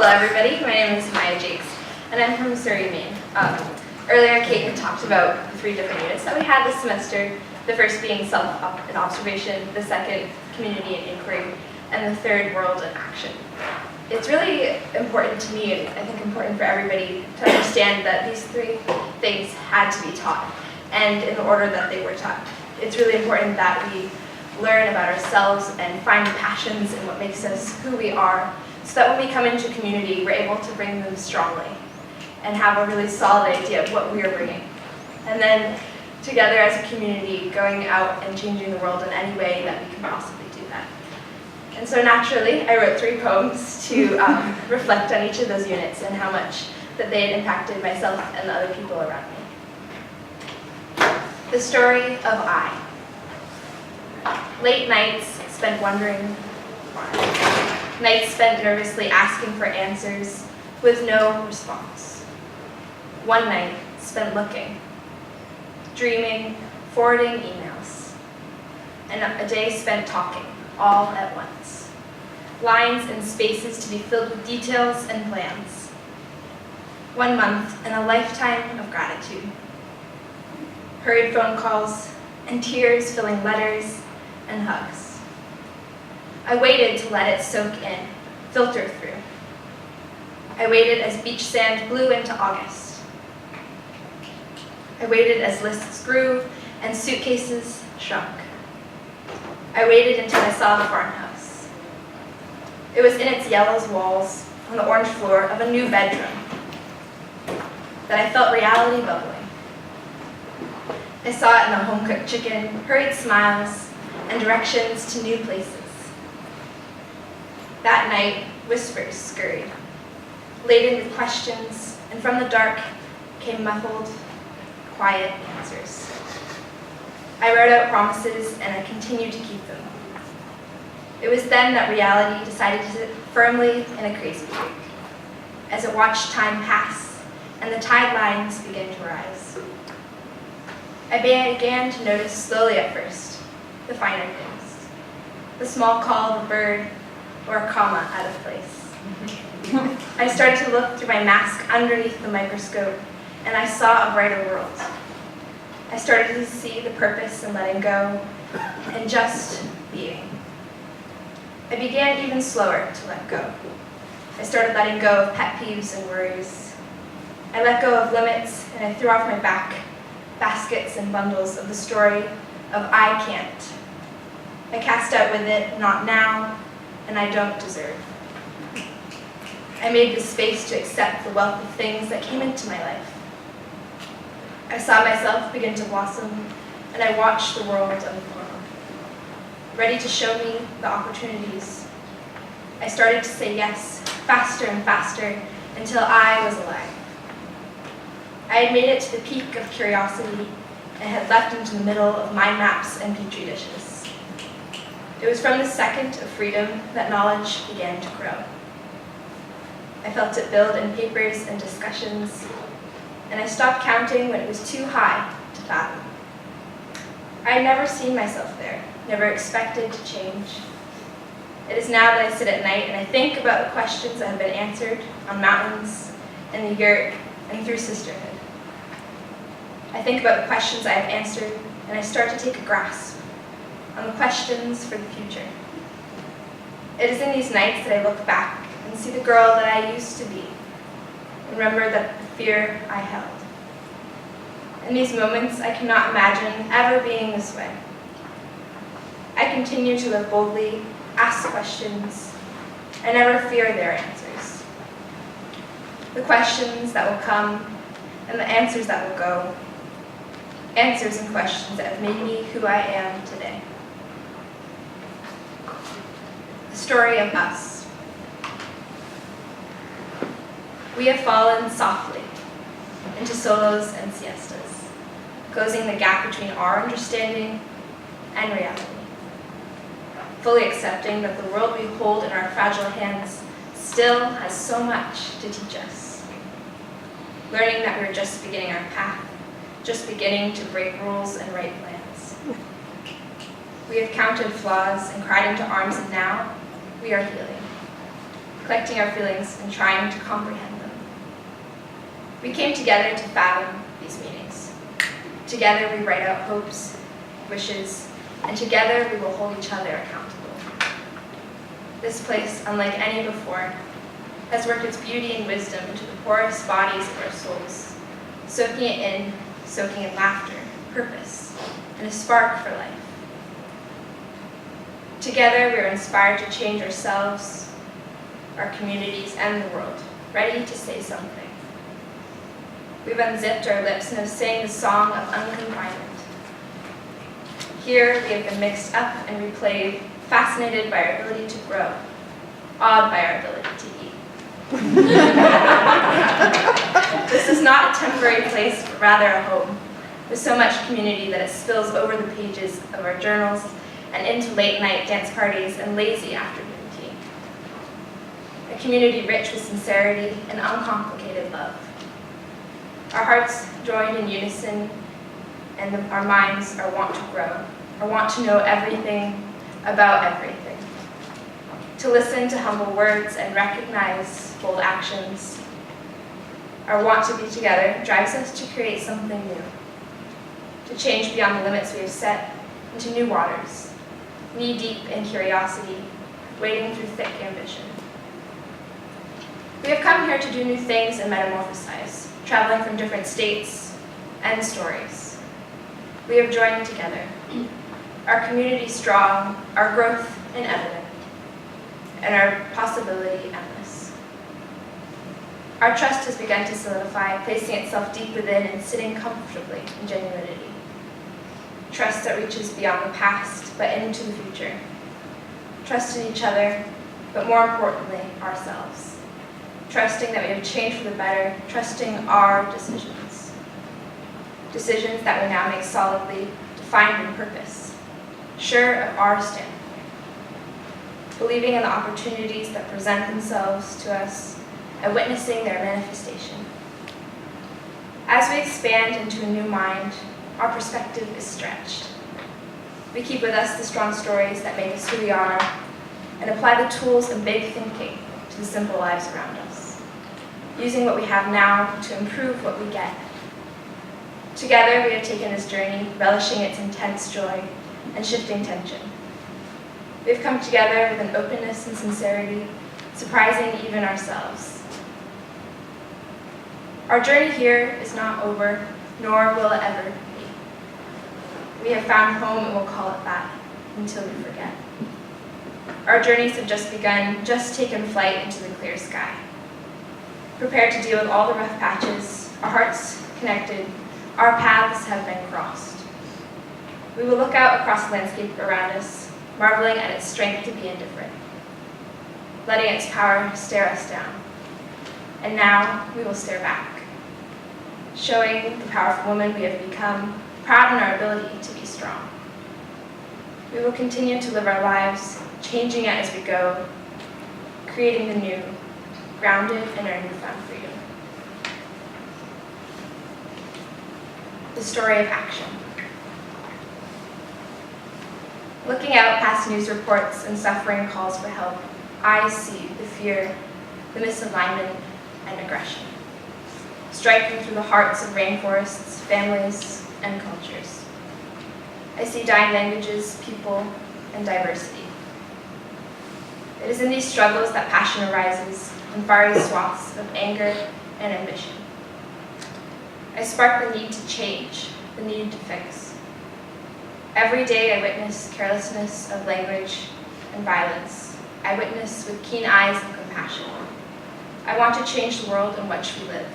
Hello everybody, my name is Maya Jakes, and I'm from Surrey, Maine. Earlier Kate had talked about the 3 different units that we had this semester, the first being self and observation, the second community and inquiry, and the third world and action. It's really important to me, and I think important for everybody, to understand that these 3 things had to be taught, and in the order that they were taught. It's really important that we learn about ourselves and find passions in what makes us who we are, so that when we come into community, we're able to bring them strongly and have a really solid idea of what we are bringing. And then together as a community, going out and changing the world in any way that we can possibly do that. And so naturally, I wrote 3 poems to reflect on each of those units and how much that they had impacted myself and the other people around me. The story of I. Late nights spent wondering why. Nights spent nervously asking for answers with no response. One night spent looking, dreaming, forwarding emails. And a day spent talking, all at once. Lines and spaces to be filled with details and plans. 1 month and a lifetime of gratitude. Hurried phone calls and tears filling letters and hugs. I waited to let it soak in, filter through. I waited as beach sand blew into August. I waited as lists grew and suitcases shrunk. I waited until I saw the farmhouse. It was in its yellow walls on the orange floor of a new bedroom that I felt reality bubbling. I saw it in the home-cooked chicken, hurried smiles, and directions to new places. That night, whispers scurried, laden with questions, and from the dark came muffled, quiet answers. I wrote out promises, and I continued to keep them. It was then that reality decided to sit firmly in a crazy creek, as it watched time pass, and the tide lines began to rise. I began to notice slowly at first, the finer things. The small call of a bird or a comma out of place. I started to look through my mask underneath the microscope, and I saw a brighter world. I started to see the purpose in letting go and just being. I began even slower to let go. I started letting go of pet peeves and worries. I let go of limits, and I threw off my back baskets and bundles of the story of I can't. I cast out with it, not now, and I don't deserve. I made the space to accept the wealth of things that came into my life. I saw myself begin to blossom, and I watched the world unfurl, ready to show me the opportunities. I started to say yes, faster and faster, until I was alive. I had made it to the peak of curiosity and had leapt into the middle of mind maps and petri dishes. It was from the second of freedom that knowledge began to grow. I felt it build in papers and discussions, and I stopped counting when it was too high to fathom. I had never seen myself there, never expected to change. It is now that I sit at night and I think about the questions that have been answered on mountains, in the yurt, and through sisterhood. I think about the questions I have answered, and I start to take a grasp on the questions for the future. It is in these nights that I look back and see the girl that I used to be, and remember that the fear I held. In these moments, I cannot imagine ever being this way. I continue to live boldly, ask questions, and never fear their answers. The questions that will come and the answers that will go. Answers and questions that have made me who I am today. The story of us. We have fallen softly into solos and siestas, closing the gap between our understanding and reality. Fully accepting that the world we hold in our fragile hands still has so much to teach us. Learning that we're just beginning our path, just beginning to break rules and write plans. We have counted flaws and cried into arms, and now we are healing. collecting our feelings and trying to comprehend them. We came together to fathom these meanings. Together we write out hopes, wishes, and together we will hold each other accountable. This place, unlike any before, has worked its beauty and wisdom into the porous bodies of our souls, soaking in laughter, purpose, and a spark for life. Together we are inspired to change ourselves, our communities, and the world, ready to say something. We've unzipped our lips and have sang the song of unconfinement. Here we have been mixed up and replayed, fascinated by our ability to grow, awed by our ability to eat. This is not a temporary place, but rather a home, with so much community that it spills over the pages of our journals and into late-night dance parties and lazy afternoon tea. A community rich with sincerity and uncomplicated love. Our hearts joined in unison, and our minds are want to grow, or want to know everything about everything. To listen to humble words and recognize bold actions. Our want to be together drives us to create something new, to change beyond the limits we have set into new waters, knee-deep in curiosity, wading through thick ambition. We have come here to do new things and metamorphosize, traveling from different states and stories. We have joined together, our community strong, our growth inevident, and our possibility endless. Our trust has begun to solidify, placing itself deep within and sitting comfortably in genuinity. Trust that reaches beyond the past, but into the future. Trust in each other, but more importantly, ourselves. Trusting that we have changed for the better, trusting our decisions. Decisions that we now make solidly, defined in purpose, sure of our standpoint. Believing in the opportunities that present themselves to us and witnessing their manifestation. As we expand into a new mind, our perspective is stretched. We keep with us the strong stories that make us who we are and apply the tools and big thinking to the simple lives around us, using what we have now to improve what we get. Together, we have taken this journey, relishing its intense joy and shifting tension. We have come together with an openness and sincerity, surprising even ourselves. Our journey here is not over, nor will it ever be. We have found home and we'll call it that until we forget. Our journeys have just begun, just taken flight into the clear sky. Prepared to deal with all the rough patches, our hearts connected, our paths have been crossed. We will look out across the landscape around us, marveling at its strength to be indifferent, letting its power stare us down. And now we will stare back, showing the powerful woman we have become, proud in our ability to be strong. We will continue to live our lives, changing it as we go, creating the new, grounded in our newfound freedom. The story of action. Looking out past news reports and suffering calls for help, I see the fear, the misalignment, and aggression, striking through the hearts of rainforests, families, and cultures. I see dying languages, people, and diversity. It is in these struggles that passion arises in fiery swaths of anger and ambition. I spark the need to change, the need to fix. Every day I witness carelessness of language and violence. I witness with keen eyes of compassion. I want to change the world in which we live,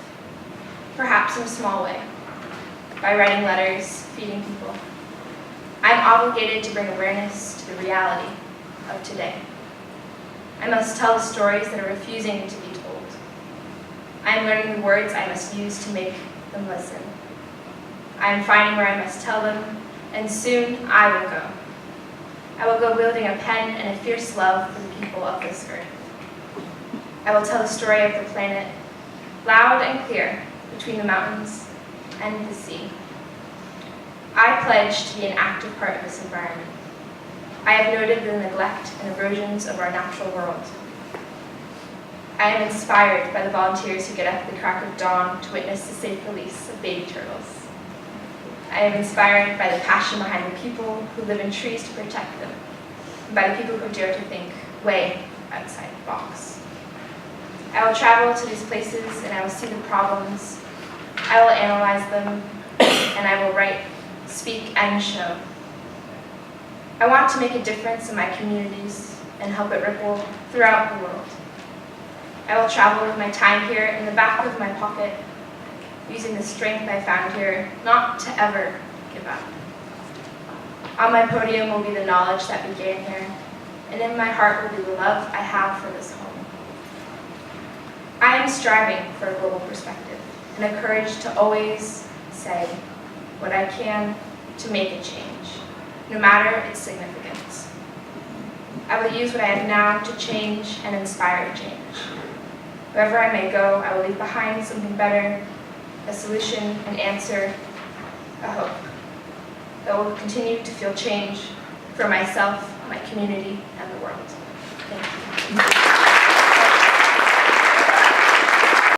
perhaps in a small way, by writing letters, feeding people. I am obligated to bring awareness to the reality of today. I must tell the stories that are refusing to be told. I am learning the words I must use to make them listen. I am finding where I must tell them, and soon I will go. I will go wielding a pen and a fierce love for the people of this earth. I will tell the story of the planet, loud and clear, between the mountains and the sea. I pledge to be an active part of this environment. I have noted the neglect and erosions of our natural world. I am inspired by the volunteers who get up at the crack of dawn to witness the safe release of baby turtles. I am inspired by the passion behind the people who live in trees to protect them, and by the people who dare to think way outside the box. I will travel to these places and I will see the problems. I will analyze them, and I will write, speak, and show. I want to make a difference in my communities and help it ripple throughout the world. I will travel with my time here in the back of my pocket, using the strength I found here not to ever give up. On my podium will be the knowledge that began here, and in my heart will be the love I have for this home. I am striving for a global perspective and a courage to always say what I can to make a change, no matter its significance. I will use what I have now to change and inspire change. Wherever I may go, I will leave behind something better, a solution, an answer, a hope that will continue to feel change for myself, my community, and the world.